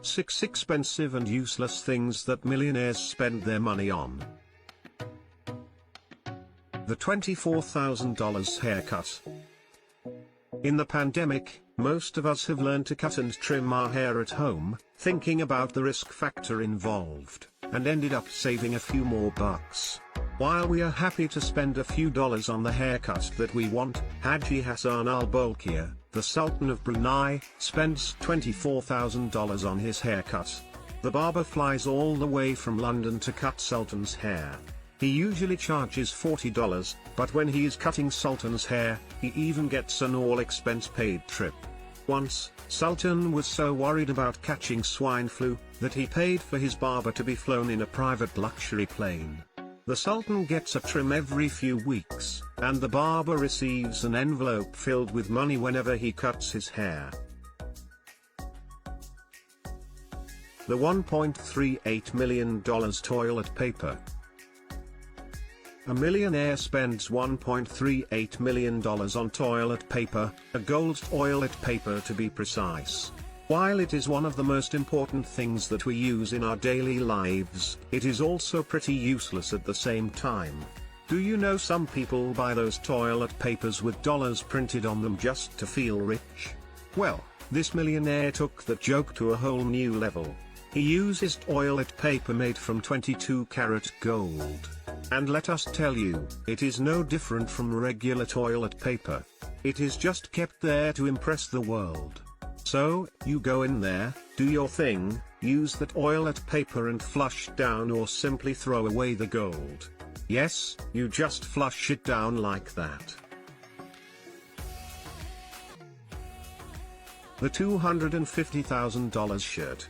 6 expensive and useless things that millionaires spend their money on. The $24,000 haircut. In the pandemic, most of us have learned to cut and trim our hair at home, thinking about the risk factor involved, and ended up saving a few more bucks. While we are happy to spend a few dollars on the haircut that we want, Haji Hassan Al Bolkiah, the Sultan of Brunei, spends $24,000 on his haircut. The barber flies all the way from London to cut Sultan's hair. He usually charges $40, but when he is cutting Sultan's hair, he even gets an all-expense-paid trip. Once, Sultan was so worried about catching swine flu, that he paid for his barber to be flown in a private luxury plane. The Sultan gets a trim every few weeks, and the barber receives an envelope filled with money whenever he cuts his hair. The $1.38 million toilet paper. A millionaire spends $1.38 million on toilet paper, a gold toilet paper to be precise. While it is one of the most important things that we use in our daily lives, it is also pretty useless at the same time. Do you know some people buy those toilet papers with dollars printed on them just to feel rich? Well, this millionaire took that joke to a whole new level. He uses toilet paper made from 22-karat gold. And let us tell you, it is no different from regular toilet paper. It is just kept there to impress the world. So, you go in there, do your thing, use the toilet paper and flush down or simply throw away the gold. Yes, you just flush it down like that. The $250,000 shirt.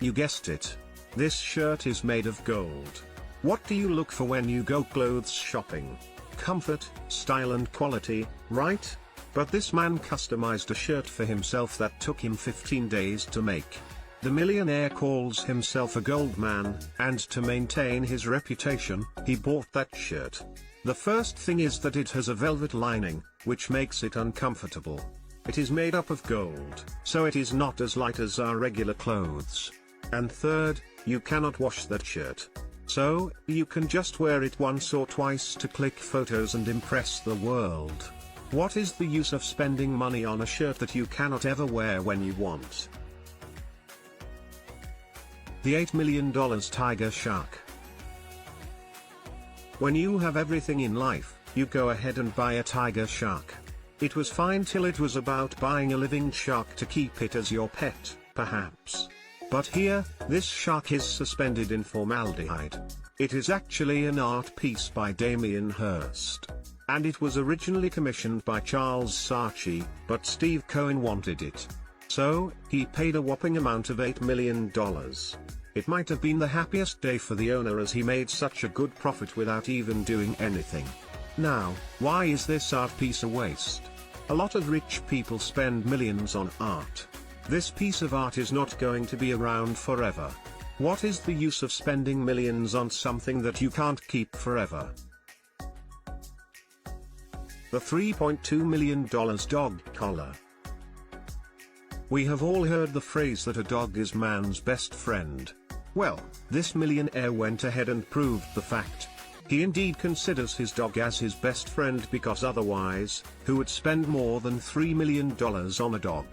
You guessed it. This shirt is made of gold. What do you look for when you go clothes shopping? Comfort, style and quality, right? But this man customized a shirt for himself that took him 15 days to make. The millionaire calls himself a gold man, and to maintain his reputation, he bought that shirt. The first thing is that it has a velvet lining, which makes it uncomfortable. It is made up of gold, so it is not as light as our regular clothes. And third, you cannot wash that shirt. So, you can just wear it once or twice to click photos and impress the world. What is the use of spending money on a shirt that you cannot ever wear when you want? The $8 million tiger shark. When you have everything in life, you go ahead and buy a tiger shark. It was fine till it was about buying a living shark to keep it as your pet, perhaps. But here, this shark is suspended in formaldehyde. It is actually an art piece by Damien Hirst. And it was originally commissioned by Charles Saatchi, but Steve Cohen wanted it. So, he paid a whopping amount of $8 million. It might have been the happiest day for the owner as he made such a good profit without even doing anything. Now, why is this art piece a waste? A lot of rich people spend millions on art. This piece of art is not going to be around forever. What is the use of spending millions on something that you can't keep forever? The $3.2 million dog collar. We have all heard the phrase that a dog is man's best friend. Well, this millionaire went ahead and proved the fact. He indeed considers his dog as his best friend because otherwise, who would spend more than $3 million on a dog?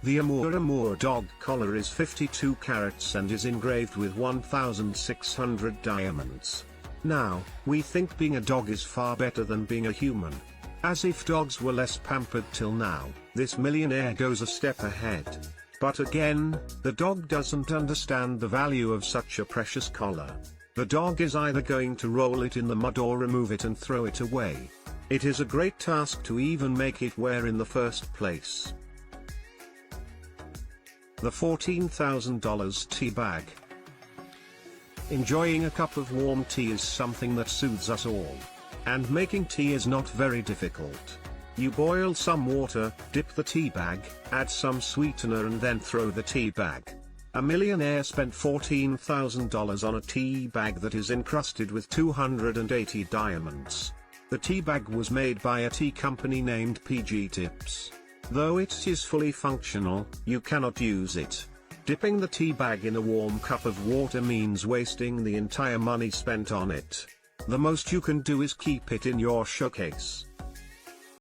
The Amour dog collar is 52 carats and is engraved with 1,600 diamonds. Now, we think being a dog is far better than being a human. As if dogs were less pampered till now, this millionaire goes a step ahead. But again, the dog doesn't understand the value of such a precious collar. The dog is either going to roll it in the mud or remove it and throw it away. It is a great task to even make it wear in the first place. The $14,000 tea bag. Enjoying a cup of warm tea is something that soothes us all. And making tea is not very difficult. You boil some water, dip the tea bag, add some sweetener and then throw the tea bag. A millionaire spent $14,000 on a tea bag that is encrusted with 280 diamonds. The tea bag was made by a tea company named PG Tips. Though it is fully functional, you cannot use it. Dipping the tea bag in a warm cup of water means wasting the entire money spent on it. The most you can do is keep it in your showcase.